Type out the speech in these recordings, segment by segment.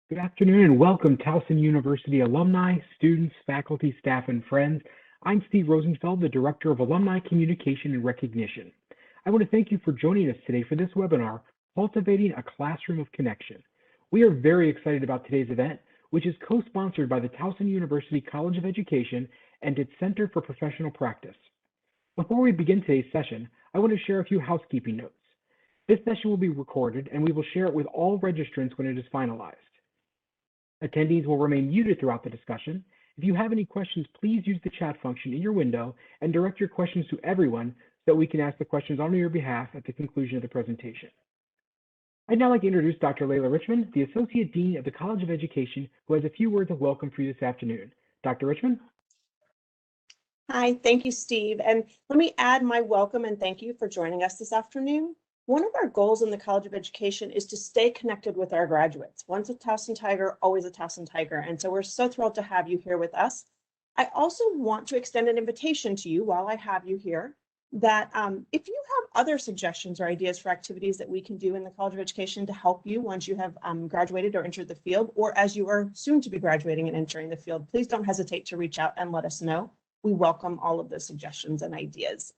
Good afternoon and welcome, Towson University alumni, students, faculty, staff, and friends. I'm Steve Rosenfeld, the Director of Alumni Communication and Recognition. I want to thank you for joining us today for this webinar, Cultivating a Classroom of Connection. We are very excited about today's event, which is co-sponsored by the Towson University College of Education and its Center for Professional Practice. Before we begin today's session, I want to share a few housekeeping notes. This session will be recorded and we will share it with all registrants when it is finalized. Attendees will remain muted throughout the discussion. If you have any questions, please use the chat function in your window and direct your questions to everyone so that we can ask the questions on your behalf at the conclusion of the presentation. I'd now like to introduce Dr. Layla Richmond, the Associate Dean of the College of Education, who has a few words of welcome for you this afternoon. Dr. Richmond? Hi, thank you, Steve. And let me add my welcome and thank you for joining us this afternoon. One of our goals in the College of Education is to stay connected with our graduates. Once a Towson Tiger, always a Towson Tiger. And so we're so thrilled to have you here with us. I also want to extend an invitation to you while I have you here that if you have other suggestions or ideas for activities that we can do in the College of Education to help you once you have graduated or entered the field, or as you are soon to be graduating and entering the field, please don't hesitate to reach out and let us know. We welcome all of those suggestions and ideas.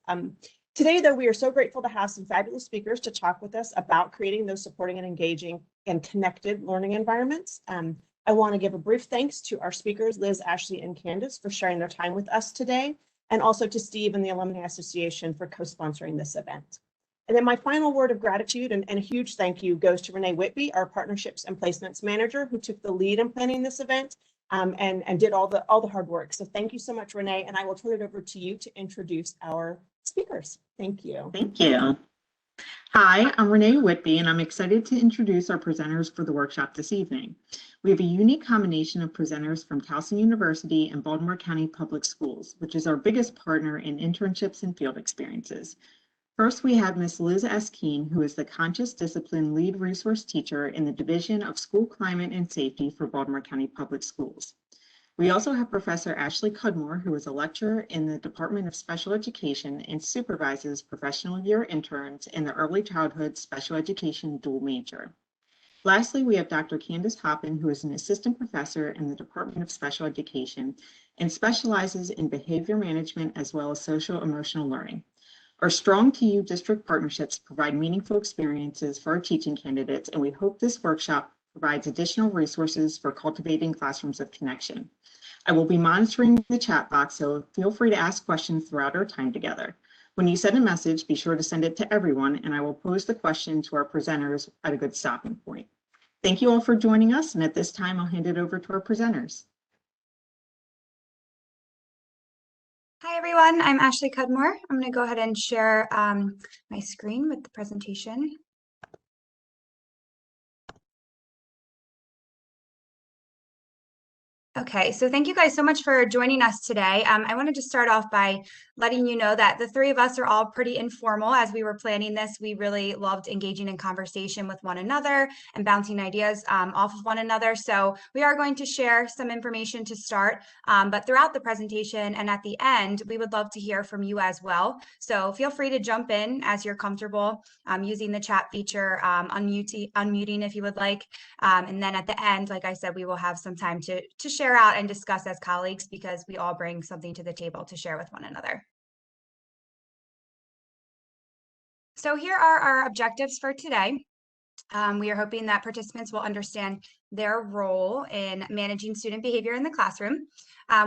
Today, though, we are so grateful to have some fabulous speakers to talk with us about creating those supporting and engaging and connected learning environments. I want to give a brief thanks to our speakers, Liz, Ashley, and Candace, for sharing their time with us today, and also to Steve and the Alumni Association for co-sponsoring this event. And then my final word of gratitude and a huge thank you goes to Renee Whitby, our Partnerships and Placements Manager, who took the lead in planning this event and did all the hard work. So thank you so much, Renee, and I will turn it over to you to introduce our speakers. Thank you. Thank you. Hi, I'm Renee Whitby, and I'm excited to introduce our presenters for the workshop this evening. We have a unique combination of presenters from Towson University and Baltimore County Public Schools, which is our biggest partner in internships and field experiences. First, we have Ms. Liz S. Keene, who is the Conscious Discipline Lead Resource Teacher in the Division of School Climate and Safety for Baltimore County Public Schools. We also have Professor Ashley Cudmore, who is a lecturer in the Department of Special Education and supervises professional year interns in the Early Childhood Special Education dual major. Lastly, we have Dr. Candace Hoppin, who is an assistant professor in the Department of Special Education and specializes in behavior management as well as social emotional learning. Our Strong TU district partnerships provide meaningful experiences for our teaching candidates, and we hope this workshop provides additional resources for cultivating classrooms of connection. I will be monitoring the chat box, so feel free to ask questions throughout our time together. When you send a message, be sure to send it to everyone, and I will pose the question to our presenters at a good stopping point. Thank you all for joining us, and at this time, I'll hand it over to our presenters. Hi, everyone. I'm Ashley Cudmore. I'm going to go ahead and share my screen with the presentation. Okay, so thank you guys so much for joining us today. I wanted to start off by letting you know that the three of us are all pretty informal. As we were planning this, we really loved engaging in conversation with one another and bouncing ideas off of one another. So we are going to share some information to start, but throughout the presentation and at the end, we would love to hear from you as well. So feel free to jump in as you're comfortable using the chat feature, unmuting if you would like. And then at the end, like I said, we will have some time to share out and discuss as colleagues because we all bring something to the table to share with one another. So here are our objectives for today. We are hoping that participants will understand their role in managing student behavior in the classroom.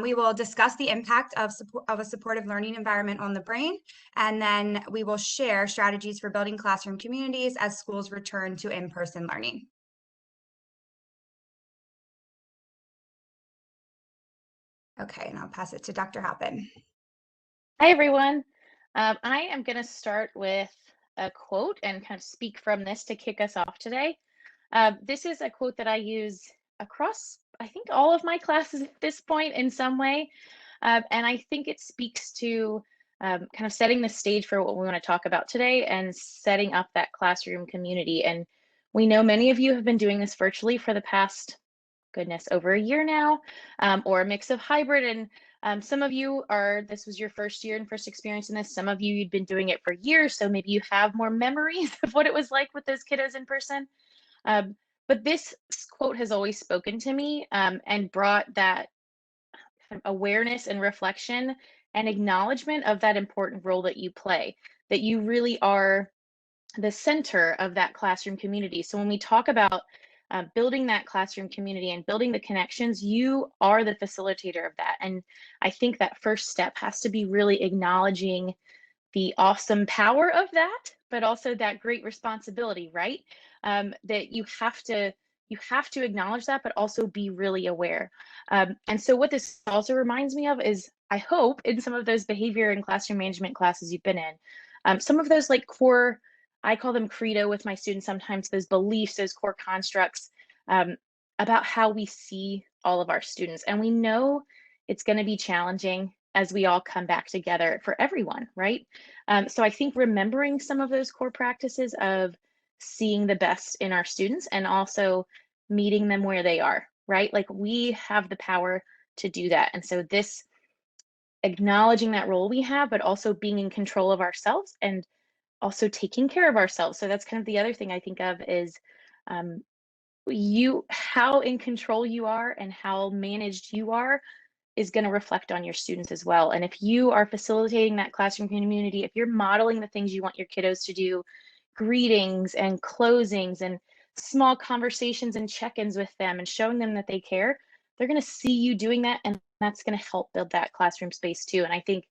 We will discuss the impact of a supportive learning environment on the brain, and then we will share strategies for building classroom communities as schools return to in-person learning. Okay, and I'll pass it to Dr. Hoppin. Hi, everyone. I am going to start with a quote and kind of speak from this to kick us off today. This is a quote that I use across, I think, all of my classes at this point in some way. And I think it speaks to kind of setting the stage for what we want to talk about today and setting up that classroom community. And we know many of you have been doing this virtually for the past, goodness, over a year now, or a mix of hybrid. And some of you this was your first year and first experience in this. Some of you, you'd been doing it for years, so maybe you have more memories of what it was like with those kiddos in person. But this quote has always spoken to me, and brought that kind of awareness and reflection and acknowledgement of that important role that you play, that you really are the center of that classroom community. So when we talk about building that classroom community and building the connections, you are the facilitator of that. And I think that first step has to be really acknowledging the awesome power of that, but also that great responsibility, right? That you have to acknowledge that, but also be really aware. And so what this also reminds me of is, I hope in some of those behavior and classroom management classes you've been in, some of those like core, I call them credo with my students sometimes, those beliefs, those core constructs, about how we see all of our students. And we know it's going to be challenging as we all come back together for everyone, right? So I think remembering some of those core practices of seeing the best in our students and also meeting them where they are, right? Like we have the power to do that. And so this acknowledging that role we have, but also being in control of ourselves and also taking care of ourselves. So that's kind of the other thing I think of is how in control you are and how managed you are is going to reflect on your students as well. And if you are facilitating that classroom community, if you're modeling the things you want your kiddos to do, greetings and closings and small conversations and check-ins with them and showing them that they care, they're going to see you doing that, and that's going to help build that classroom space too. And I think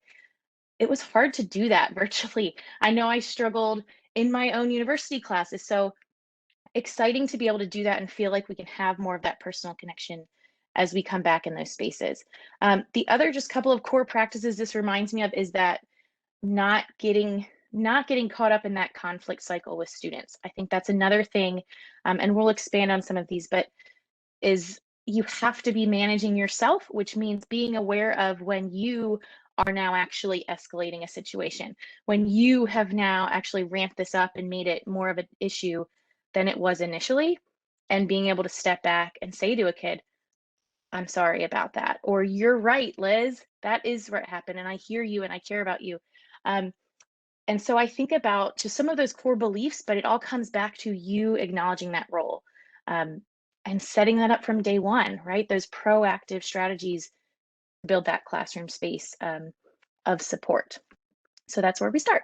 it was hard to do that virtually. I know I struggled in my own university classes. So exciting to be able to do that and feel like we can have more of that personal connection as we come back in those spaces. The other just couple of core practices this reminds me of is that not getting caught up in that conflict cycle with students. I think that's another thing, and we'll expand on some of these, but is you have to be managing yourself, which means being aware of when you are now actually escalating a situation, when you have now actually ramped this up and made it more of an issue than it was initially, and being able to step back and say to a kid, I'm sorry about that, or you're right, Liz, that is what happened, and I hear you and I care about you. And so I think about just some of those core beliefs, but it all comes back to you acknowledging that role, and setting that up from day one, right? Those proactive strategies to build that classroom space of support. So that's where we start.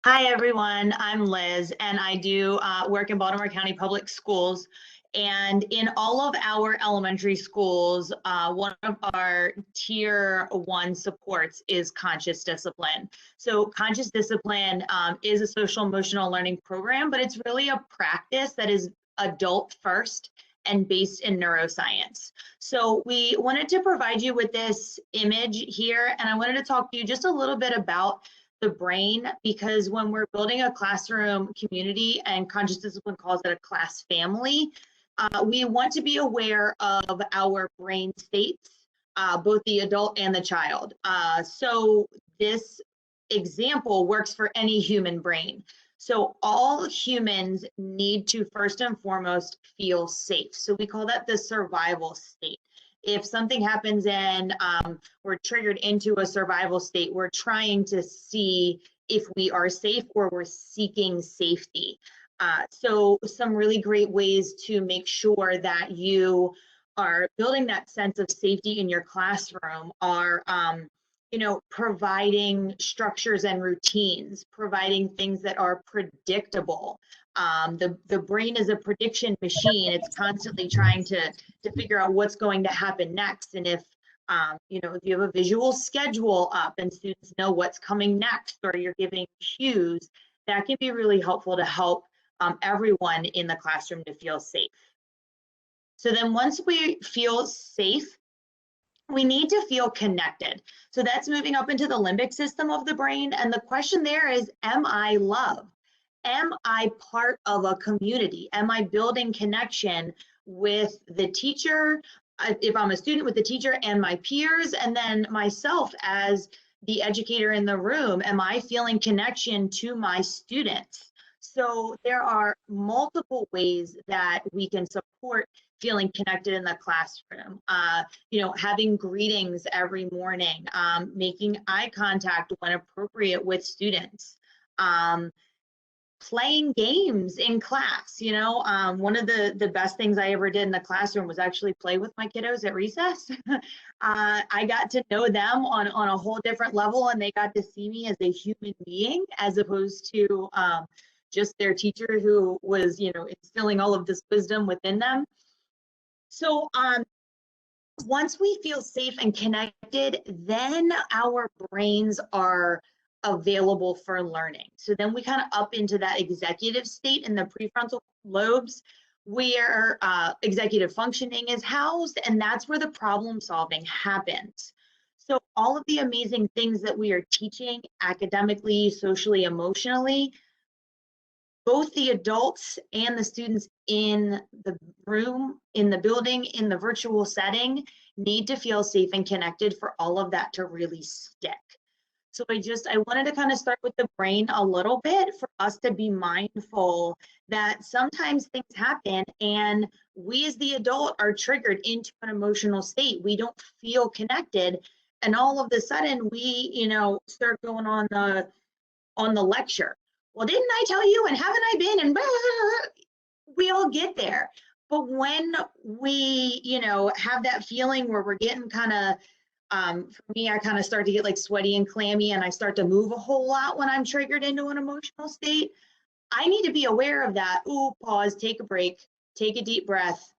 Hi, everyone. I'm Liz, and I do work in Baltimore County Public Schools. And in all of our elementary schools, one of our tier 1 supports is conscious discipline. So conscious discipline is a social emotional learning program, but it's really a practice that is adult first and based in neuroscience. So we wanted to provide you with this image here, and I wanted to talk to you just a little bit about the brain, because when we're building a classroom community, and conscious discipline calls it a class family, we want to be aware of our brain states, both the adult and the child. So this example works for any human brain. So all humans need to first and foremost feel safe. So we call that the survival state. If something happens and we're triggered into a survival state, we're trying to see if we are safe or we're seeking safety. So some really great ways to make sure that you are building that sense of safety in your classroom are providing structures and routines, providing things that are predictable. The brain is a prediction machine. It's constantly trying to figure out what's going to happen next. And if you have a visual schedule up and students know what's coming next, or you're giving cues, that can be really helpful to help everyone in the classroom to feel safe. So then once we feel safe, we need to feel connected. So that's moving up into the limbic system of the brain. And the question there is, am I loved? Am I part of a community? Am I building connection with the teacher, if I'm a student, with the teacher and my peers, and then myself as the educator in the room? Am I feeling connection to my students? So there are multiple ways that we can support feeling connected in the classroom, having greetings every morning, making eye contact when appropriate with students, playing games in class. One of the best things I ever did in the classroom was actually play with my kiddos at recess. I got to know them on a whole different level, and they got to see me as a human being as opposed to just their teacher who was, instilling all of this wisdom within them. So once we feel safe and connected, then our brains are available for learning. So then we kind of up into that executive state in the prefrontal lobes where executive functioning is housed, and that's where the problem solving happens. So all of the amazing things that we are teaching academically, socially, emotionally, both the adults and the students in the room, in the building, in the virtual setting need to feel safe and connected for all of that to really stick. So I wanted to kind of start with the brain a little bit for us to be mindful that sometimes things happen and we as the adult are triggered into an emotional state. We don't feel connected, and all of a sudden we, start going on the lecture. Well, didn't I tell you, and haven't I been, and blah, blah, blah. We all get there. But when we, have that feeling where we're getting kind of, for me, I kind of start to get like sweaty and clammy, and I start to move a whole lot when I'm triggered into an emotional state. I need to be aware of that. Ooh, pause, take a break, take a deep breath,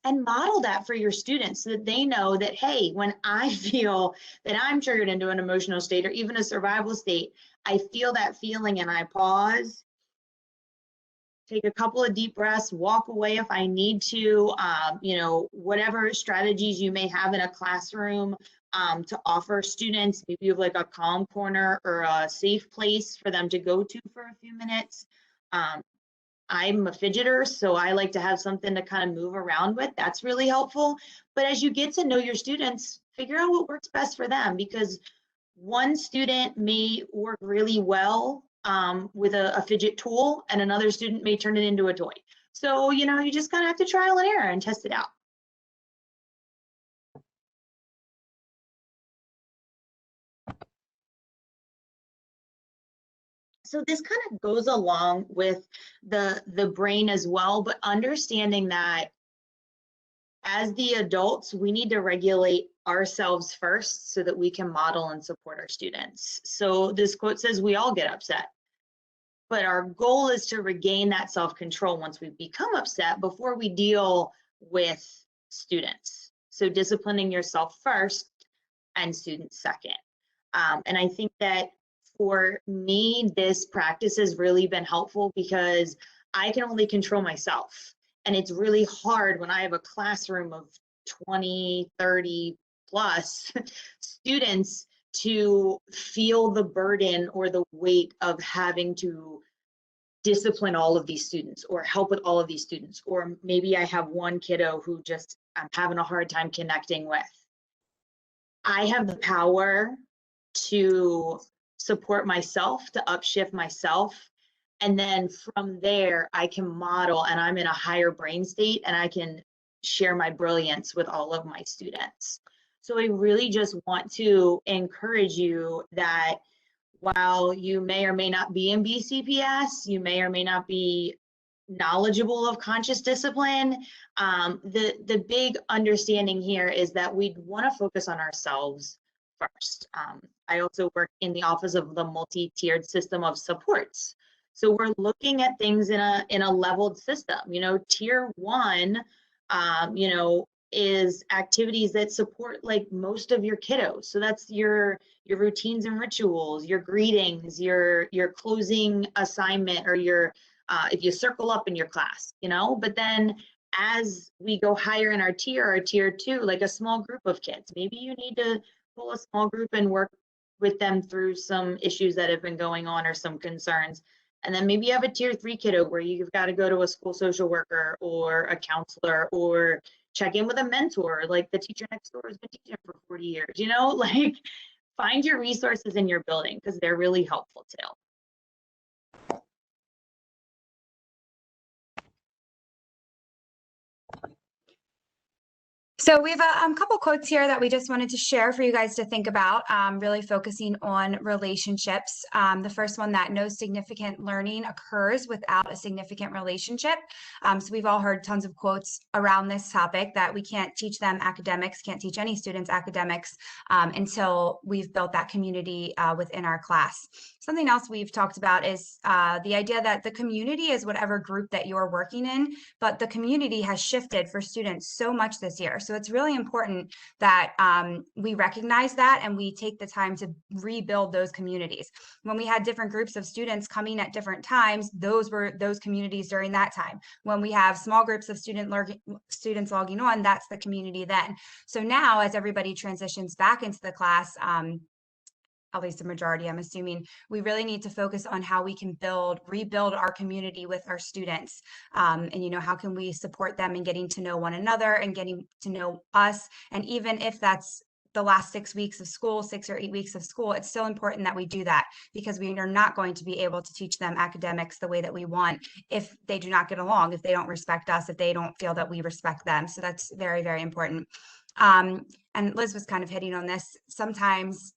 and model that for your students so that they know that, hey, when I feel that I'm triggered into an emotional state or even a survival state, I feel that feeling and I pause, take a couple of deep breaths, walk away if I need to, whatever strategies you may have in a classroom to offer students. Maybe you have like a calm corner or a safe place for them to go to for a few minutes. I'm a fidgeter, so I like to have something to kind of move around with. That's really helpful. But as you get to know your students, figure out what works best for them, because one student may work really well with a fidget tool, and another student may turn it into a toy. So, you just kind of have to trial and error and test it out. So this kind of goes along with the brain as well, but understanding that as the adults, we need to regulate ourselves first so that we can model and support our students. So this quote says, we all get upset, but our goal is to regain that self-control once we become upset before we deal with students. So disciplining yourself first and students second. And I think that for me, this practice has really been helpful because I can only control myself. And it's really hard when I have a classroom of 20, 30 plus students to feel the burden or the weight of having to discipline all of these students or help with all of these students. Or maybe I have one kiddo who just I'm having a hard time connecting with. I have the power to support myself, to upshift myself. And then from there, I can model, and I'm in a higher brain state, and I can share my brilliance with all of my students. So I really just want to encourage you that while you may or may not be in BCPS, you may or may not be knowledgeable of conscious discipline, the big understanding here is that we want to focus on ourselves first. I also work in the office of the multi-tiered system of supports. So we're looking at things in a leveled system. Tier 1, is activities that support like most of your kiddos. So that's your routines and rituals, your greetings, your closing assignment, or your if you circle up in your class, But then as we go higher in our tier 2, like a small group of kids, maybe you need to pull a small group and work with them through some issues that have been going on or some concerns. And then maybe you have a tier 3 kiddo where you've got to go to a school social worker or a counselor or check in with a mentor, like the teacher next door has been teaching for 40 years, like find your resources in your building because they're really helpful too. So we have a couple quotes here that we just wanted to share for you guys to think about, really focusing on relationships. The first one, that no significant learning occurs without a significant relationship. So we've all heard tons of quotes around this topic, that we can't teach them academics, can't teach any students academics until we've built that community within our class. Something else we've talked about is the idea that the community is whatever group that you're working in, but the community has shifted for students so much this year. So it's really important that we recognize that and we take the time to rebuild those communities. When we had different groups of students coming at different times, those were those communities during that time. When we have small groups of students logging on, that's the community then. So now, as everybody transitions back into the class, at least the majority, I'm assuming, we really need to focus on how we can rebuild our community with our students. And, how can we support them in getting to know one another and getting to know us? And even if that's the last 6 weeks of school, 6 or 8 weeks of school, it's still important that we do that, because we are not going to be able to teach them academics the way that we want if they do not get along, if they don't respect us, if they don't feel that we respect them. So that's very, very important. And Liz was kind of hitting on this. Sometimes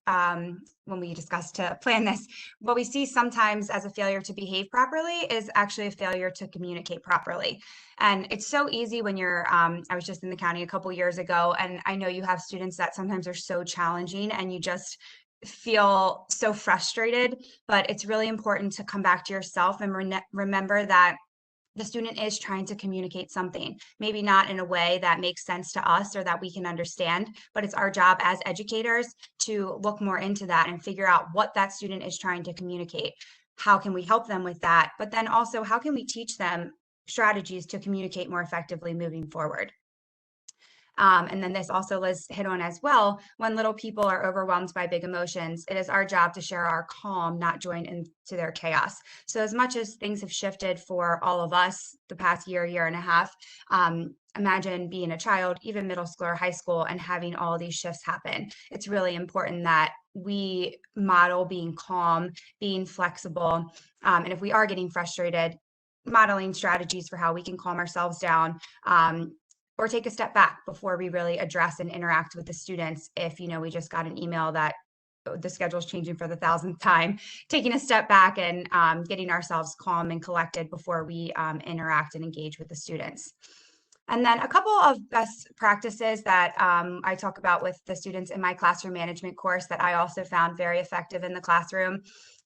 when we discussed to plan this, what we see sometimes as a failure to behave properly is actually a failure to communicate properly. And it's so easy when you're, I was just in the county a couple years ago, and I know you have students that sometimes are so challenging and you just feel so frustrated, but it's really important to come back to yourself and remember that the student is trying to communicate something, maybe not in a way that makes sense to us or that we can understand, but it's our job as educators to look more into that and figure out what that student is trying to communicate. How can we help them with that? But then also, how can we teach them strategies to communicate more effectively moving forward? And then this also Liz hit on as well. When little people are overwhelmed by big emotions, it is our job to share our calm, not join into their chaos. So as much as things have shifted for all of us the past year and a half, imagine being a child, even middle school or high school, and having all these shifts happen. It's really important that we model being calm, being flexible. And if we are getting frustrated, modeling strategies for how we can calm ourselves down, or take a step back before we really address and interact with the students. If, we just got an email that the schedule is changing for the 1,000th time, taking a step back and getting ourselves calm and collected before we interact and engage with the students. And then a couple of best practices that I talk about with the students in my classroom management course that I also found very effective in the classroom.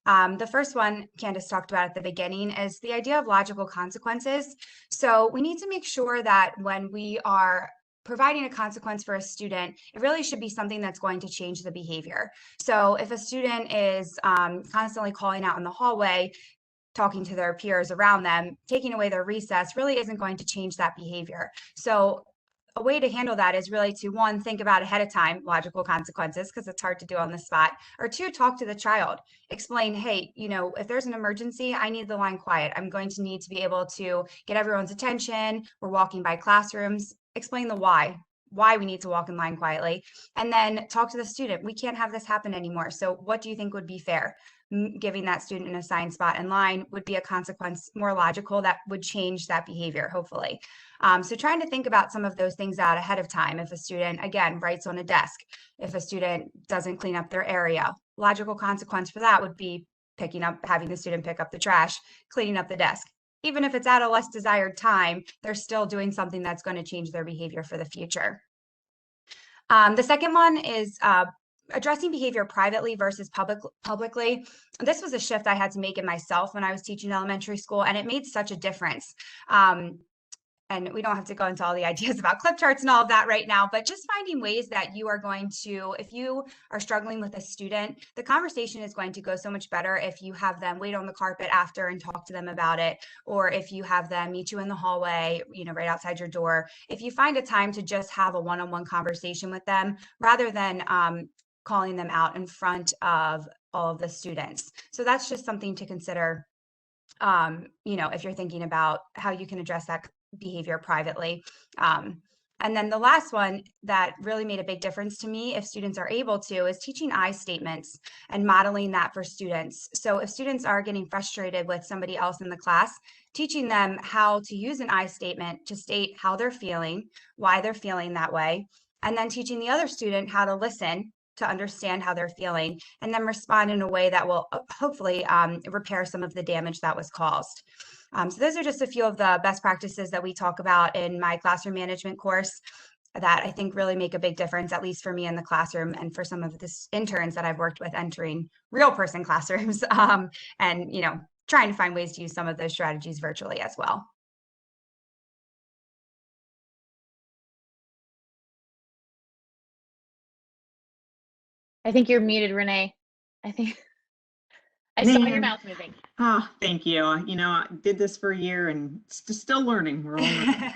The first one Candace talked about at the beginning is the idea of logical consequences. So we need to make sure that when we are providing a consequence for a student, it really should be something that's going to change the behavior. So if a student is constantly calling out in the hallway, talking to their peers around them, taking away their recess really isn't going to change that behavior. So a way to handle that is really to, one, think about ahead of time logical consequences, because it's hard to do on the spot, or two, talk to the child. Explain, hey, if there's an emergency, I need the line quiet. I'm going to need to be able to get everyone's attention. We're walking by classrooms. Explain the why we need to walk in line quietly, and then talk to the student. We can't have this happen anymore. So what do you think would be fair? Giving that student an assigned spot in line would be a consequence more logical that would change that behavior, hopefully. So trying to think about some of those things out ahead of time. If a student, again, writes on a desk, if a student doesn't clean up their area, logical consequence for that would be having the student pick up the trash, cleaning up the desk. Even if it's at a less desired time, they're still doing something that's going to change their behavior for the future. The second one is addressing behavior privately versus publicly. This was a shift I had to make in myself when I was teaching elementary school, and it made such a difference. And we don't have to go into all the ideas about clip charts and all of that right now, but just finding ways that you are going to, if you are struggling with a student, the conversation is going to go so much better if you have them wait on the carpet after and talk to them about it, or if you have them meet you in the hallway, right outside your door. If you find a time to just have a one-on-one conversation with them, rather than calling them out in front of all of the students. So that's just something to consider, if you're thinking about how you can address that behavior privately. And then the last one that really made a big difference to me, if students are able to, is teaching I statements and modeling that for students. So if students are getting frustrated with somebody else in the class, teaching them how to use an I statement to state how they're feeling, why they're feeling that way, and then teaching the other student how to listen to understand how they're feeling, and then respond in a way that will hopefully repair some of the damage that was caused. So those are just a few of the best practices that we talk about in my classroom management course that I think really make a big difference, at least for me in the classroom and for some of the interns that I've worked with entering real person classrooms, and trying to find ways to use some of those strategies virtually as well. I think you're muted, Renee. I think I saw your mouth moving. Oh, thank you. You know, I did this for a year and still learning. We're all learning.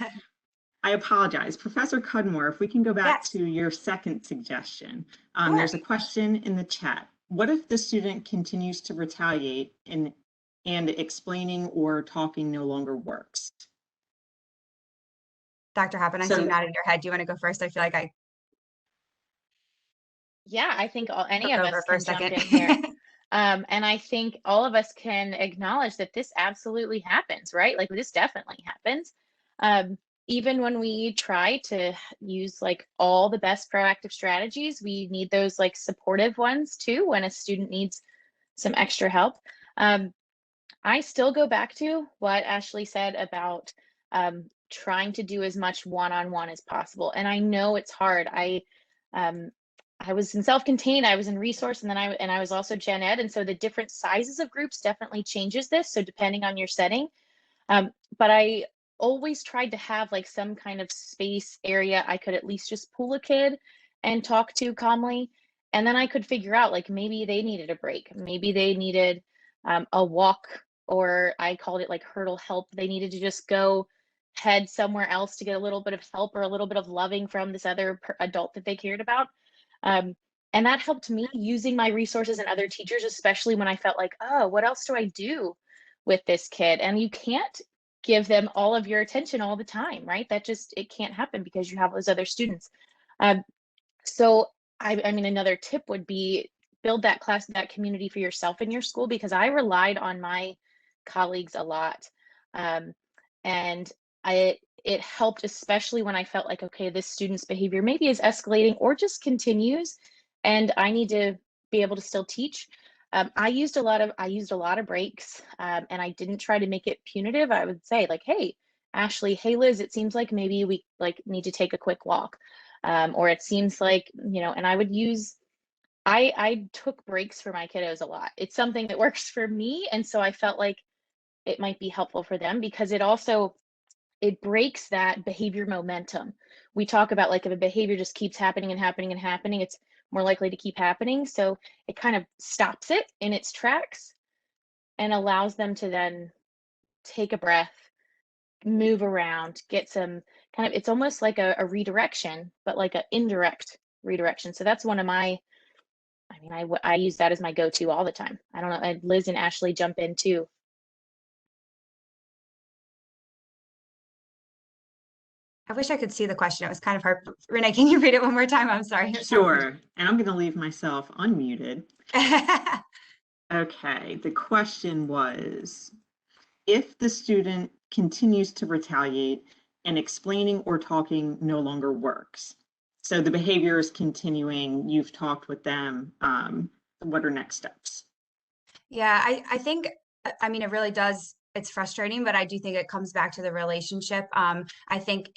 I apologize. Professor Cudmore, if we can go back to your second suggestion. There's a question in the chat. What if the student continues to retaliate and explaining or talking no longer works? Dr. Happen, I see you nodding your head. Do you want to go first? I feel like Yeah, I think any of us can jump in here. And I think all of us can acknowledge that this absolutely happens, right? Like this definitely happens. Even when we try to use like all the best proactive strategies, we need those like supportive ones too when a student needs some extra help. I still go back to what Ashley said about trying to do as much one-on-one as possible. And I know it's hard. I was in self-contained, I was in resource, and then I was also gen ed. And so the different sizes of groups definitely changes this. So depending on your setting, but I always tried to have like some kind of space area I could at least just pull a kid and talk to calmly. And then I could figure out like maybe they needed a break. Maybe they needed a walk, or I called it like hurdle help. They needed to just go head somewhere else to get a little bit of help or a little bit of loving from this other adult that they cared about. And that helped me using my resources and other teachers, especially when I felt like, oh, what else do I do with this kid? And you can't give them all of your attention all the time, right? It can't happen because you have those other students. So I mean, another tip would be build that community for yourself in your school, because I relied on my colleagues a lot. And it helped, especially when I felt like, okay, this student's behavior maybe is escalating or just continues, and I need to be able to still teach. I used a lot of breaks, and I didn't try to make it punitive. I would say like, hey, Ashley, hey, Liz, it seems like maybe we like need to take a quick walk. Or it seems like, and I took breaks for my kiddos a lot. It's something that works for me. And so I felt like it might be helpful for them, because it breaks that behavior momentum. We talk about like if a behavior just keeps happening and happening and happening, it's more likely to keep happening. So it kind of stops it in its tracks and allows them to then take a breath, move around, get some kind of, it's almost like a redirection, but like an indirect redirection. So that's one of my, I use that as my go-to all the time. I don't know, Liz and Ashley jump in too. I wish I could see the question. It was kind of hard. Renee, can you read it one more time? I'm sorry. Sure. And I'm going to leave myself unmuted. Okay. The question was, if the student continues to retaliate and explaining or talking no longer works, so the behavior is continuing, you've talked with them, what are next steps? Yeah, I think, I mean, it really does. It's frustrating, but I do think it comes back to the relationship. I think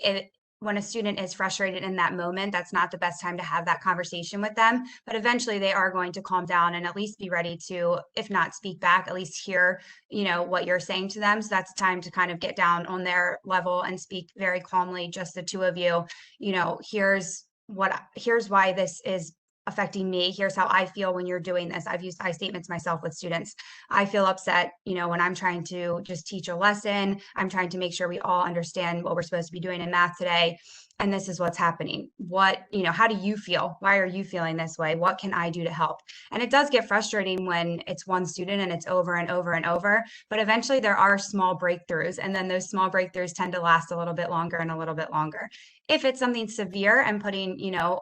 when a student is frustrated in that moment, that's not the best time to have that conversation with them, but eventually they are going to calm down and at least be ready to, if not speak back, at least hear, what you're saying to them. So that's time to kind of get down on their level and speak very calmly, just the two of you. Here's why this is affecting me. Here's how I feel when you're doing this. I've used I statements myself with students. I feel upset, when I'm trying to just teach a lesson. I'm trying to make sure we all understand what we're supposed to be doing in math today. and this is what's happening. What, how do you feel? Why are you feeling this way? What can I do to help? And it does get frustrating when it's one student and it's over and over and over, but eventually there are small breakthroughs. And then those small breakthroughs tend to last a little bit longer and a little bit longer. If it's something severe and putting,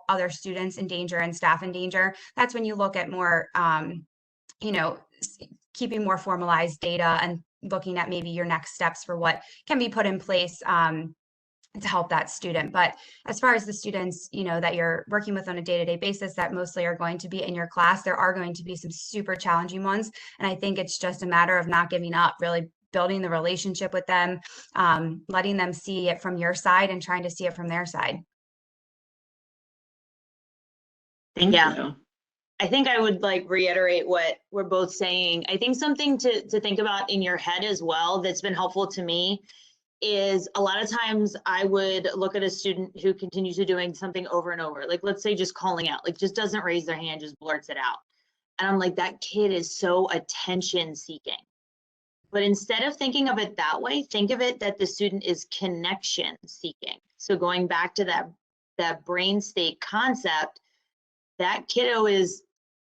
other students in danger and staff in danger, that's when you look at more, keeping more formalized data and looking at maybe your next steps for what can be put in place to help that student. But as far as the students, that you're working with on a day-to-day basis that mostly are going to be in your class, there are going to be some super challenging ones. And I think it's just a matter of not giving up, really building the relationship with them, letting them see it from your side and trying to see it from their side. Thank Yeah. you. I think I would reiterate what we're both saying. I think something to think about in your head as well that's been helpful to me is a lot of times I would look at a student who continues to doing something over and over, let's say just calling out, just doesn't raise their hand, just blurts it out. And I'm like, that kid is so attention seeking. But instead of thinking of it that way, think of it that the student is connection seeking. So going back to that brain state concept, that kiddo is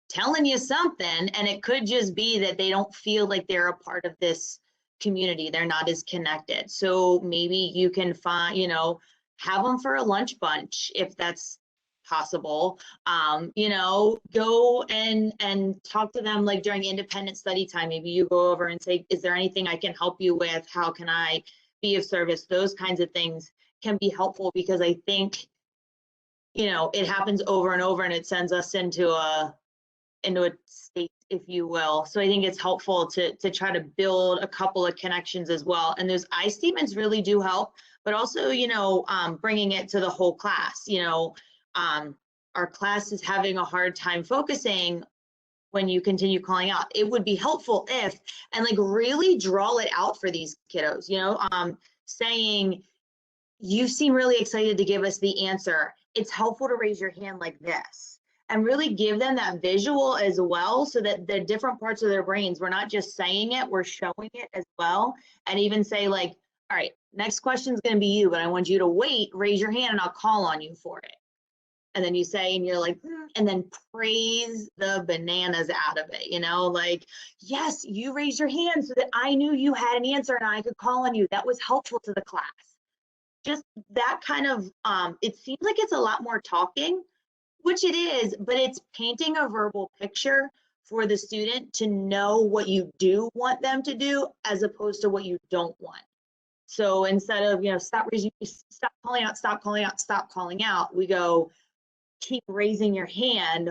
telling you something, and it could just be that they don't feel like they're a part of this community. They're not as connected. So maybe you can find, have them for a lunch bunch if that's possible. Go and talk to them during independent study time. Maybe you go over and say, is there anything I can help you with? How can I be of service? Those kinds of things can be helpful, because I think, it happens over and over, and it sends us into a state, if you will. So I think it's helpful to try to build a couple of connections as well. And those I statements really do help, but also, bringing it to the whole class. Our class is having a hard time focusing when you continue calling out. It would be helpful if, and really draw it out for these kiddos, saying, you seem really excited to give us the answer. It's helpful to raise your hand like this, and really give them that visual as well, so that the different parts of their brains, we're not just saying it, we're showing it as well. And even say all right, next question is going to be you, but I want you to raise your hand and I'll call on you for it. And then you say, and you're and then praise the bananas out of it, yes, you raised your hand so that I knew you had an answer and I could call on you. That was helpful to the class. Just that kind of, it seems like it's a lot more talking, which it is, but it's painting a verbal picture for the student to know what you do want them to do, as opposed to what you don't want. So instead of, stop calling out, stop calling out, stop calling out, we go, keep raising your hand,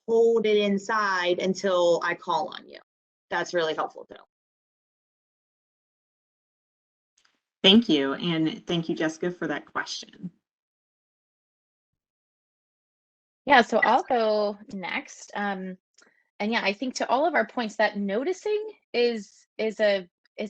hold it inside until I call on you. That's really helpful too. Thank you. And thank you, Jessica, for that question. Yeah, so I'll go next. And yeah, I think to all of our points, that noticing is a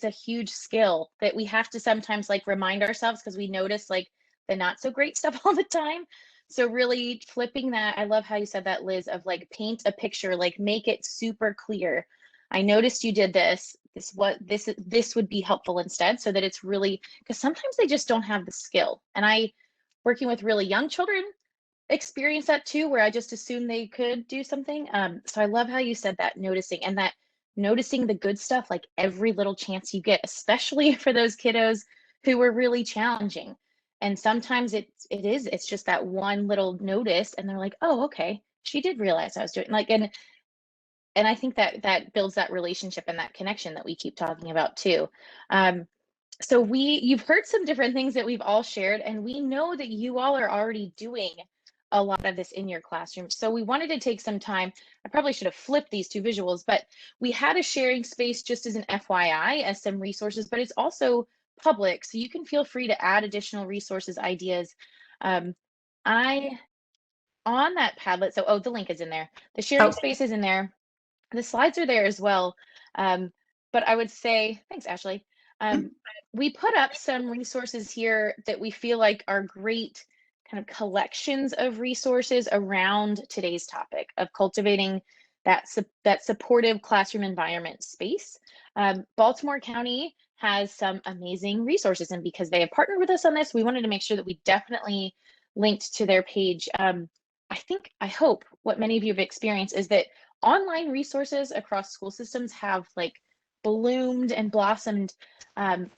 huge skill that we have to sometimes remind ourselves, because we notice the not so great stuff all the time. So really flipping that, I love how you said that, Liz, of paint a picture, make it super clear. I noticed you did this. This would be helpful instead, so that it's really, because sometimes they just don't have the skill. And working with really young children, experience that too, where I just assumed they could do something. So I love how you said that, noticing, and that noticing the good stuff, every little chance you get, especially for those kiddos who were really challenging. And sometimes it's just that one little notice, and they're like, oh, okay, she did realize I was doing and I think that builds that relationship and that connection that we keep talking about too. So you've heard some different things that we've all shared, and we know that you all are already doing a lot of this in your classroom. So we wanted to take some time. I probably should have flipped these two visuals, but we had a sharing space just as an FYI, as some resources, but it's also public, so you can feel free to add additional resources, ideas. On that Padlet, so the link is in there. The sharing space is in there. The slides are there as well. But I would say, thanks, Ashley. We put up some resources here that we feel like are great kind of collections of resources around today's topic of cultivating that supportive classroom environment space. Baltimore County has some amazing resources. And because they have partnered with us on this, we wanted to make sure that we definitely linked to their page. I hope what many of you have experienced is that online resources across school systems have like bloomed and blossomed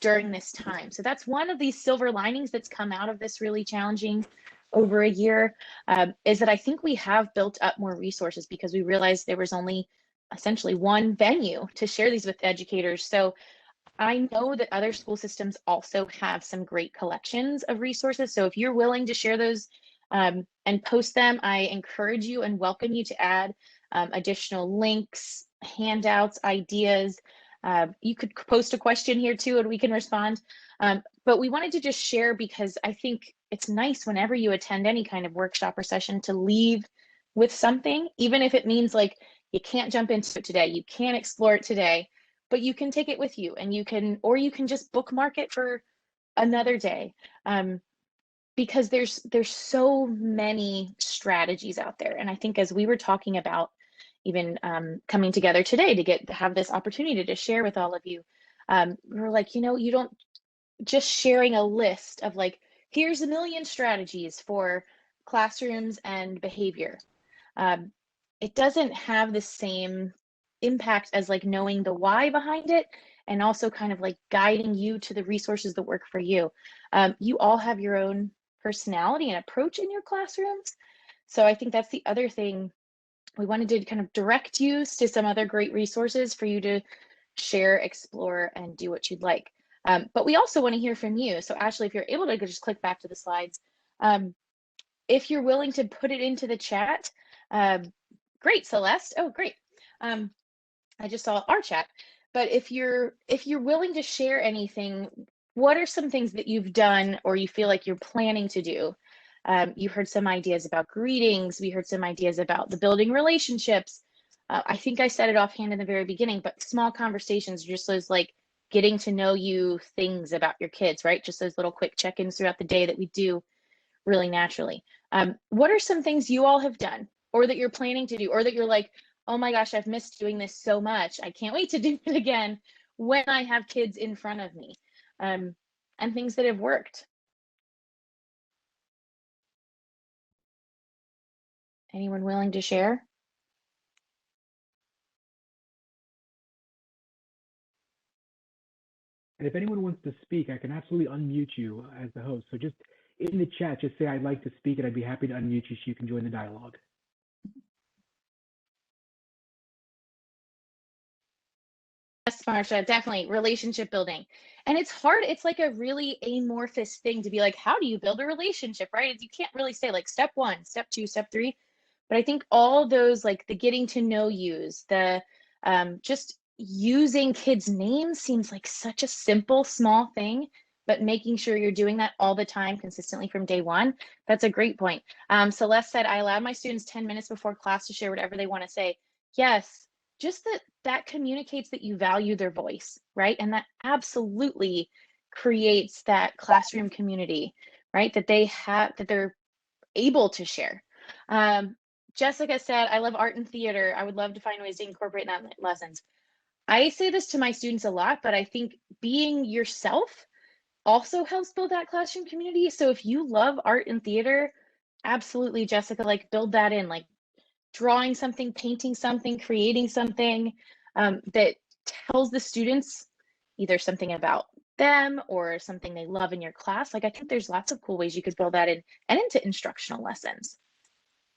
during this time. So that's one of these silver linings that's come out of this really challenging over a year, is that I think we have built up more resources because we realized there was only essentially one venue to share these with educators. So I know that other school systems also have some great collections of resources. So if you're willing to share those and post them, I encourage you and welcome you to add additional links, handouts, ideas. You could post a question here too, and we can respond. But we wanted to just share because I think it's nice whenever you attend any kind of workshop or session to leave with something, even if it means like you can't jump into it today, you can't explore it today, but you can take it with you and you can just bookmark it for another day. Because there's so many strategies out there. And I think as we were talking about even coming together today to have this opportunity to share with all of you, we were like, you don't just sharing a list of like, here's a million strategies for classrooms and behavior. It doesn't have the same impact as like knowing the why behind it and also kind of like guiding you to the resources that work for you. You all have your own personality and approach in your classrooms. So I think that's the other thing. We wanted to kind of direct you to some other great resources for you to share, explore, and do what you'd like. But we also want to hear from you. So Ashley, if you're able to just click back to the slides, if you're willing to put it into the chat, great, Celeste. Oh, great. I just saw our chat. But if you're willing to share anything, what are some things that you've done or you feel like you're planning to do? You heard some ideas about greetings. We heard some ideas about the building relationships. I think I said it offhand in the very beginning, but small conversations, just those like getting to know you things about your kids, right? Just those little quick check-ins throughout the day that we do really naturally. What are some things you all have done or that you're planning to do or that you're like, oh my gosh, I've missed doing this so much. I can't wait to do it again when I have kids in front of me, and things that have worked. Anyone willing to share? And if anyone wants to speak, I can absolutely unmute you as the host. So just in the chat, just say I'd like to speak and I'd be happy to unmute you so you can join the dialogue. Yes, Marsha, definitely relationship building. And it's hard. It's like a really amorphous thing to be like, how do you build a relationship, right? You can't really say like step 1, step 2, step 3. But I think all those like the getting to know yous, the just using kids' names seems like such a simple, small thing, but making sure you're doing that all the time consistently from day one. That's a great point. Celeste said, I allowed my students 10 minutes before class to share whatever they want to say. Yes, just that communicates that you value their voice, right? And that absolutely creates that classroom community, right? That they're able to share. Jessica said, I love art and theater. I would love to find ways to incorporate that in lessons. I say this to my students a lot, but I think being yourself also helps build that classroom community. So if you love art and theater, absolutely, Jessica, like build that in, like drawing something, painting something, creating something that tells the students either something about them or something they love in your class. Like I think there's lots of cool ways you could build that in and into instructional lessons.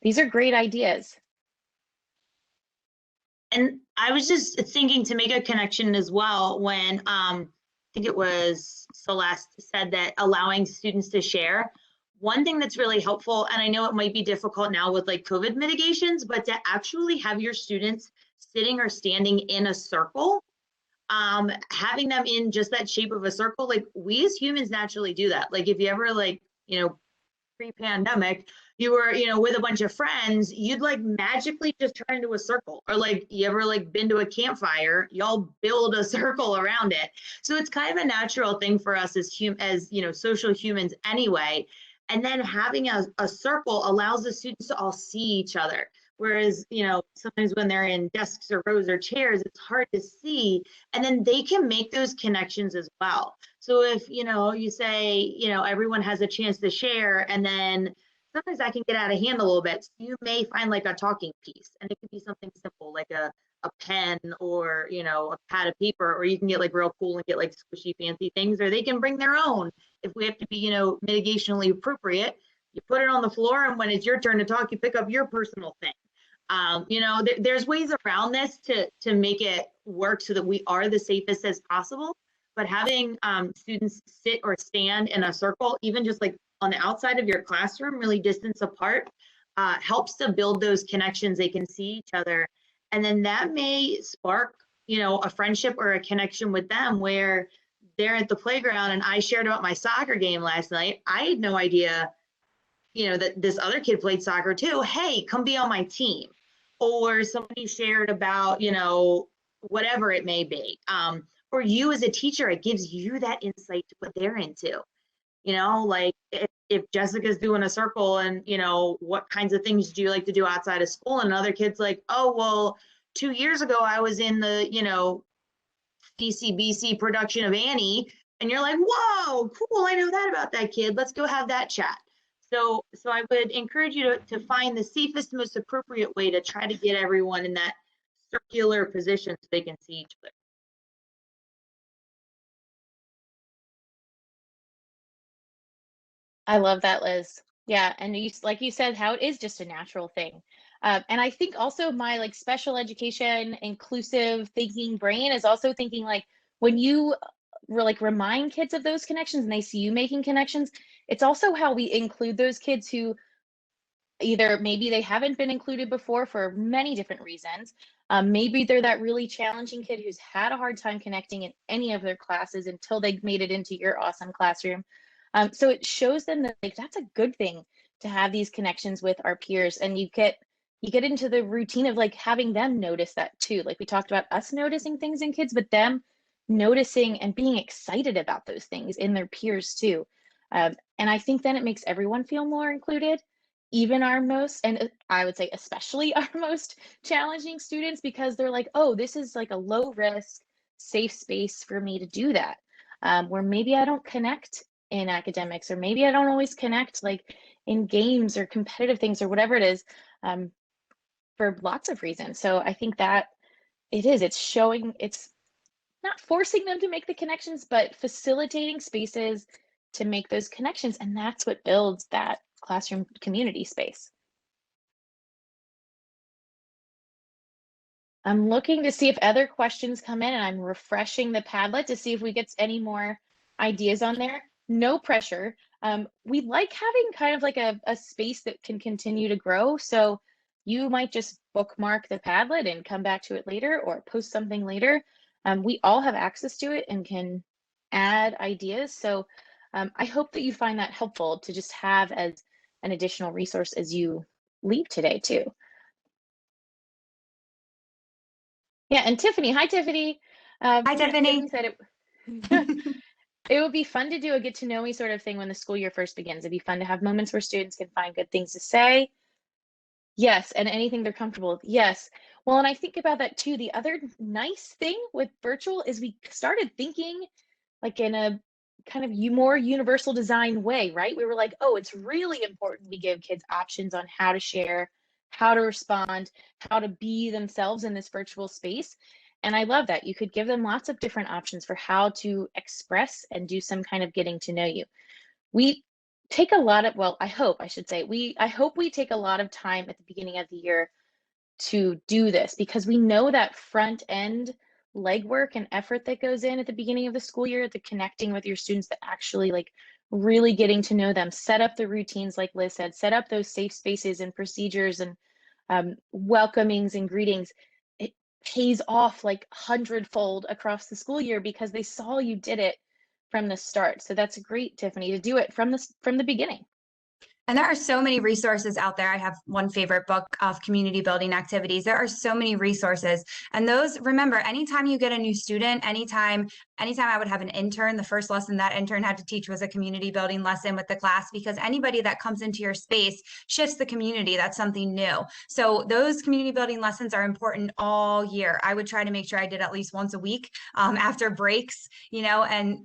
These are great ideas. And I was just thinking to make a connection as well when I think it was Celeste said that allowing students to share. One thing that's really helpful, and I know it might be difficult now with like COVID mitigations, but to actually have your students sitting or standing in a circle, having them in just that shape of a circle, like we as humans naturally do that. Like if you ever like, pre-pandemic, you were, with a bunch of friends, you'd like magically just turn into a circle. Or like you ever like been to a campfire, y'all build a circle around it. So it's kind of a natural thing for us as social humans anyway. And then having a circle allows the students to all see each other. Whereas, sometimes when they're in desks or rows or chairs, it's hard to see. And then they can make those connections as well. So if, you say, everyone has a chance to share, and then sometimes that can get out of hand a little bit. So you may find like a talking piece, and it could be something simple like a pen or, a pad of paper, or you can get like real cool and get like squishy fancy things, or they can bring their own. If we have to be, mitigationally appropriate, you put it on the floor, and when it's your turn to talk, you pick up your personal thing. There's ways around this to make it work so that we are the safest as possible. But having students sit or stand in a circle, even just like on the outside of your classroom, really distance apart, helps to build those connections. They can see each other. And then that may spark, a friendship or a connection with them where they're at the playground, and I shared about my soccer game last night. I had no idea, that this other kid played soccer too. Hey, come be on my team. Or somebody shared about, whatever it may be. Or you as a teacher, it gives you that insight to what they're into. Like if Jessica's doing a circle and, what kinds of things do you like to do outside of school? And another kid's like, oh, well, 2 years ago, I was in the, DCBC production of Annie. And you're like, whoa, cool. I know that about that kid. Let's go have that chat. So I would encourage you to find the safest, most appropriate way to try to get everyone in that circular position so they can see each other. I love that, Liz. Yeah, and like you said, how it is just a natural thing. And I think also my like special education, inclusive thinking brain is also thinking like when you remind kids of those connections and they see you making connections, it's also how we include those kids who either maybe they haven't been included before for many different reasons. Maybe they're that really challenging kid who's had a hard time connecting in any of their classes until they made it into your awesome classroom. So it shows them that like that's a good thing to have these connections with our peers, and you get into the routine of like having them notice that too. Like we talked about us noticing things in kids, but them noticing and being excited about those things in their peers too. And I think then it makes everyone feel more included, even our most, and I would say especially our most challenging students, because they're like, oh, this is like a low risk, safe space for me to do that. Where maybe I don't connect in academics, or maybe I don't always connect like in games or competitive things or whatever it is, for lots of reasons. So I think that it's showing, it's not forcing them to make the connections, but facilitating spaces to make those connections. And that's what builds that classroom community space. I'm looking to see if other questions come in, and I'm refreshing the Padlet to see if we get any more ideas on there. No pressure. We like having kind of like a space that can continue to grow. So you might just bookmark the Padlet and come back to it later, or post something later. We all have access to it and can add ideas. So I hope that you find that helpful to just have as an additional resource as you leave today too. Yeah, and Tiffany, hi Tiffany. Hi, Tiffany. Said it, it would be fun to do a get to know me sort of thing when the school year first begins. It'd be fun to have moments where students can find good things to say. Yes, and anything they're comfortable with. Yes. Well, and I think about that too. The other nice thing with virtual is we started thinking like in a kind of more universal design way, right? We were like, oh, it's really important we give kids options on how to share, how to respond, how to be themselves in this virtual space. And I love that. You could give them lots of different options for how to express and do some kind of getting to know you. We take a lot of, well, I hope we take a lot of time at the beginning of the year to do this, because we know that front end legwork and effort that goes in at the beginning of the school year, the connecting with your students, that actually like really getting to know them, set up the routines like Liz said, set up those safe spaces and procedures and welcomings and greetings. It pays off like 100-fold across the school year because they saw you did it from the start. So that's great, Tiffany, to do it from the beginning. And there are so many resources out there. I have one favorite book of community building activities. There are so many resources. And those, remember, anytime you get a new student, anytime I would have an intern, the first lesson that intern had to teach was a community building lesson with the class, because anybody that comes into your space shifts the community. That's something new. So those community building lessons are important all year. I would try to make sure I did at least once a week after breaks, and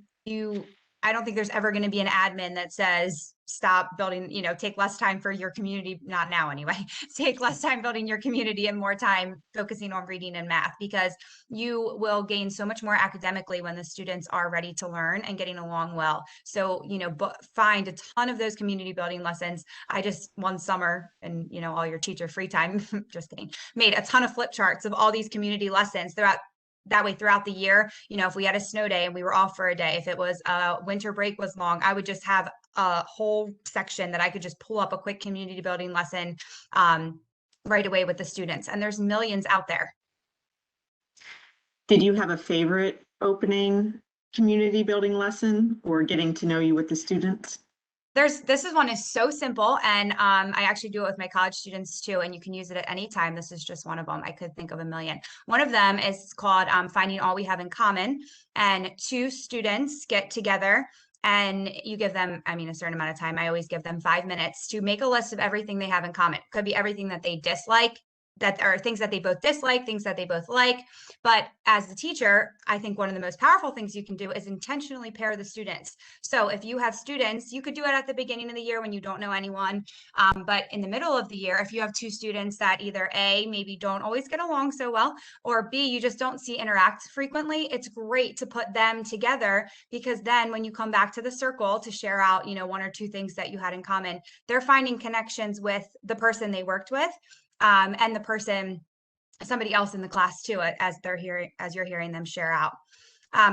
I don't think there's ever going to be an admin that says, stop building, take less time for your community, not now anyway, take less time building your community and more time focusing on reading and math, because you will gain so much more academically when the students are ready to learn and getting along well. So, find a ton of those community building lessons. I just one summer, and all your teacher free time, just kidding, made a ton of flip charts of all these community lessons throughout the year. If we had a snow day and we were off for a day, if it was winter break was long, I would just have a whole section that I could just pull up a quick community building lesson right away with the students. And there's millions out there. Did you have a favorite opening community building lesson or getting to know you with the students? This one is so simple, and I actually do it with my college students too, and you can use it at any time. This is just one of them. I could think of a million. One of them is called Finding All We Have in Common, and two students get together and you give them, a certain amount of time. I always give them 5 minutes to make a list of everything they have in common. It could be everything that they dislike, that are things that they both dislike, things that they both like. But as the teacher, I think one of the most powerful things you can do is intentionally pair the students. So if you have students, you could do it at the beginning of the year when you don't know anyone. But in the middle of the year, if you have two students that either A, maybe don't always get along so well, or B, you just don't see interact frequently, it's great to put them together, because then when you come back to the circle to share out, one or two things that you had in common, they're finding connections with the person they worked with. And the person, somebody else in the class too, as you're hearing them share out.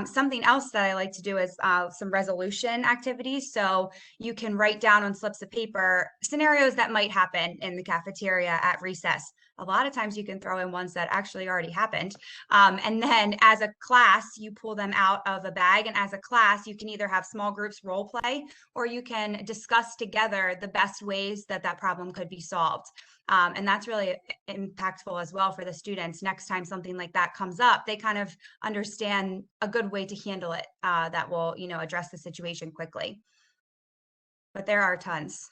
Something else that I like to do is some resolution activities. So you can write down on slips of paper scenarios that might happen in the cafeteria at recess. A lot of times you can throw in ones that actually already happened. And then as a class, you pull them out of a bag. And as a class, you can either have small groups role play, or you can discuss together the best ways that problem could be solved. And that's really impactful as well for the students. Next time something like that comes up, they kind of understand a good way to handle it that will, address the situation quickly. But there are tons.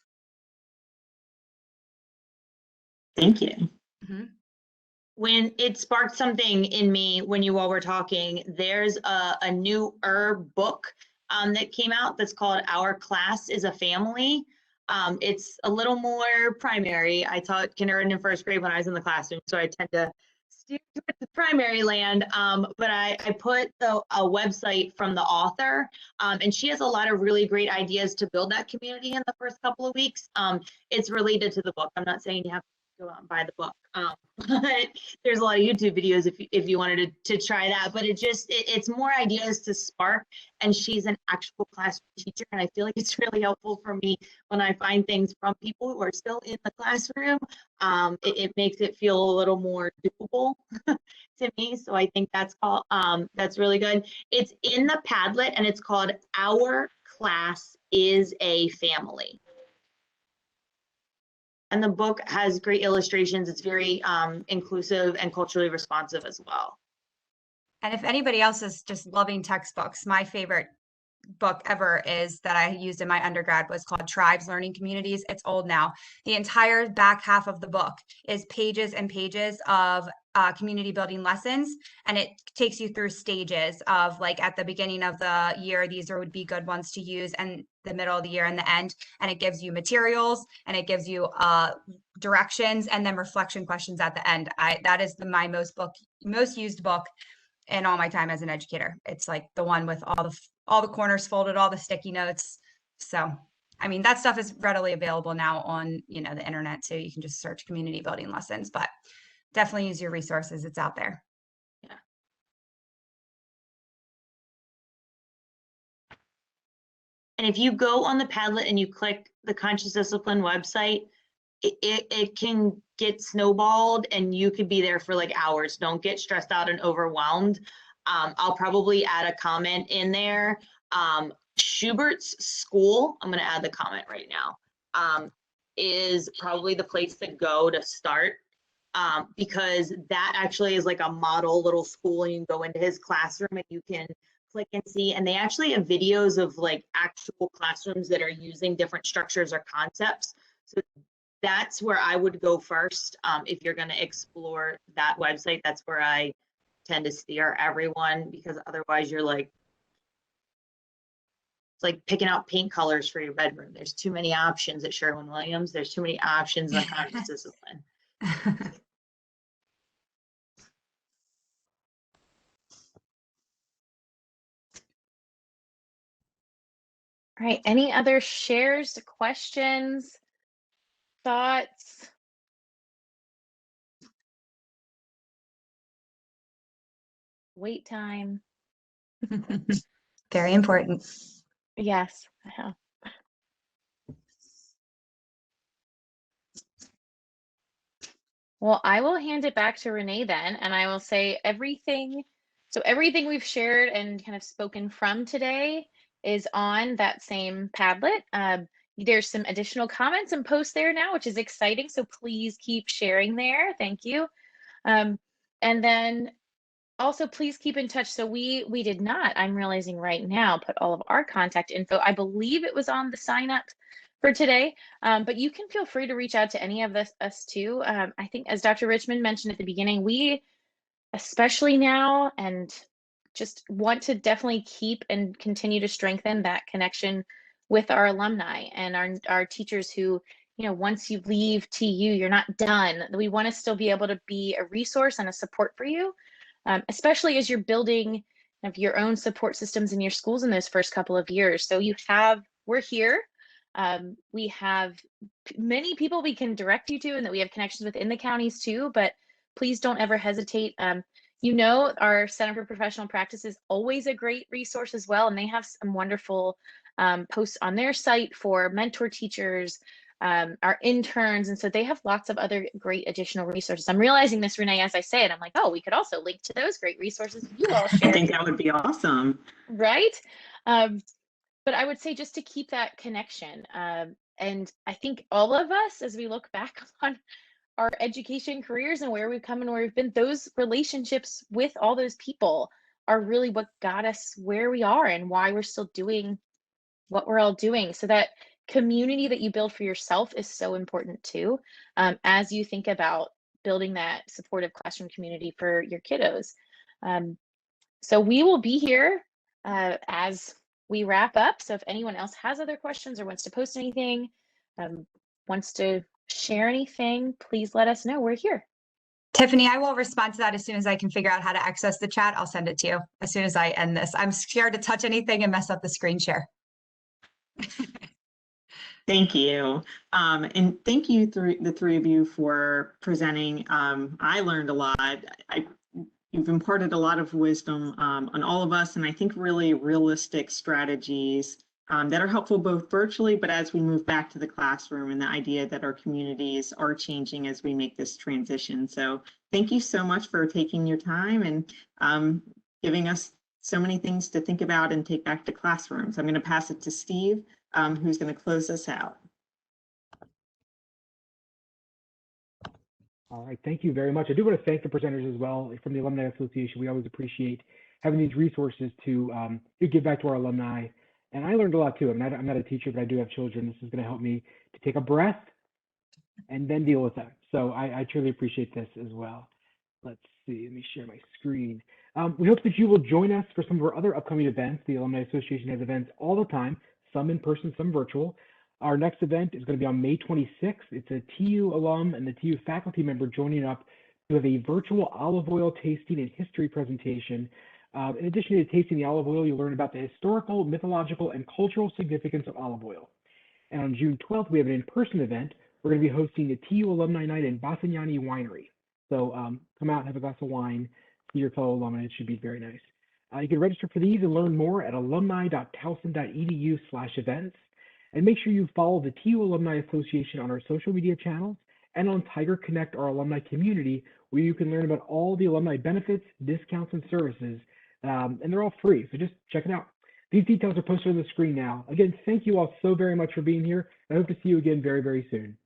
Thank you. Mm-hmm. When it sparked something in me when you all were talking, there's a newer book that came out that's called Our Class is a Family. It's a little more primary. I taught kindergarten and first grade when I was in the classroom, so I tend to steer towards the primary land. But I put a website from the author, and she has a lot of really great ideas to build that community in the first couple of weeks. It's related to the book. I'm not saying you have to go out and buy the book, but there's a lot of YouTube videos if you wanted to try that. But it's more ideas to spark, and she's an actual classroom teacher, and I feel like it's really helpful for me when I find things from people who are still in the classroom. It makes it feel a little more doable to me. So I think that's really good. It's in the Padlet, and it's called Our Class is a Family. And the book has great illustrations. It's very inclusive and culturally responsive as well. And if anybody else is just loving textbooks, my favorite book ever is that I used in my undergrad was called Tribes Learning Communities. It's old now. The entire back half of the book is pages and pages of community building lessons, and it takes you through stages of, like, at the beginning of the year, these would be good ones to use, and the middle of the year and the end, and it gives you materials, and it gives you directions, and then reflection questions at the end. That is my most used book in all my time as an educator. It's like the one with all the corners folded, all the sticky notes. So, that stuff is readily available now on, the internet, so you can just search community building lessons, but definitely use your resources. It's out there. Yeah. And if you go on the Padlet and you click the Conscious Discipline website, it can get snowballed, and you could be there for like hours. Don't get stressed out and overwhelmed. I'll probably add a comment in there. Schubert's School, I'm going to add the comment right now. is probably the place to go to start, because that actually is like a model little school, and you can go into his classroom and you can click and see, and they actually have videos of like actual classrooms that are using different structures or concepts. So that's where I would go first. If you're going to explore that website, that's where I tend to steer everyone, because otherwise you're like, it's like picking out paint colors for your bedroom. There's too many options at Sherwin-Williams. There's too many options on conscious discipline. All right, any other shares, questions, thoughts? Wait time. Very important. Yes. Well, I will hand it back to Renee then, and I will say everything we've shared and kind of spoken from today is on that same Padlet. There's some additional comments and posts there now, which is exciting. So please keep sharing there. Thank you. And then also please keep in touch. So we did not, I'm realizing right now, put all of our contact info. I believe it was on the sign up for today, but you can feel free to reach out to any of us too. I think as Dr. Richmond mentioned at the beginning, we, especially now, and just want to definitely keep and continue to strengthen that connection with our alumni and our teachers who, you know, once you leave TU, you're not done. We want to still be able to be a resource and a support for you, especially as you're building your own support systems in your schools in those first couple of years. So we're here. We have many people we can direct you to and that we have connections with in the counties too, but please don't ever hesitate. You know, our Center for Professional Practice is always a great resource as well, and they have some wonderful posts on their site for mentor teachers, our interns, and so they have lots of other great additional resources. I'm realizing this, Renee, as I say it, I'm like, oh, we could also link to those great resources you all share. I think that would be awesome. Right? But I would say just to keep that connection. And I think all of us, as we look back on our education careers and where we've come and where we've been, those relationships with all those people are really what got us where we are and why we're still doing what we're all doing. So that community that you build for yourself is so important too, as you think about building that supportive classroom community for your kiddos. So we will be here as we wrap up. So if anyone else has other questions or wants to post anything, wants to share anything, please let us know. We're here. Tiffany, I will respond to that as soon as I can figure out how to access the chat. I'll send it to you as soon as I end this. I'm scared to touch anything and mess up the screen share. Thank you. And thank you, the three of you, for presenting. I learned a lot. You've imparted a lot of wisdom on all of us, and I think really realistic strategies that are helpful both virtually, but as we move back to the classroom, and the idea that our communities are changing as we make this transition. So thank you so much for taking your time and giving us so many things to think about and take back to classrooms. I'm going to pass it to Steve, who's going to close us out. All right, thank you very much. I do want to thank the presenters as well from the Alumni Association. We always appreciate having these resources to give back to our alumni. And I learned a lot too. I'm not a teacher, but I do have children. This is going to help me to take a breath and then deal with them. So I truly appreciate this as well. Let's see, let me share my screen. We hope that you will join us for some of our other upcoming events. The Alumni Association has events all the time, some in person, some virtual. Our next event is going to be on May 26th. It's a TU alum and the TU faculty member joining up to have a virtual olive oil tasting and history presentation. In addition to tasting the olive oil, you'll learn about the historical, mythological, and cultural significance of olive oil. And on June 12th, we have an in-person event. We're going to be hosting the TU Alumni Night in Bassignani Winery. So come out and have a glass of wine, see your fellow alumni. It should be very nice. You can register for these and learn more at alumni.towson.edu/events. And make sure you follow the TU Alumni Association on our social media channels and on Tiger Connect, our alumni community, where you can learn about all the alumni benefits, discounts, and services. And they're all free, so just check it out. These details are posted on the screen now. Again, thank you all so very much for being here. I hope to see you again very, very soon.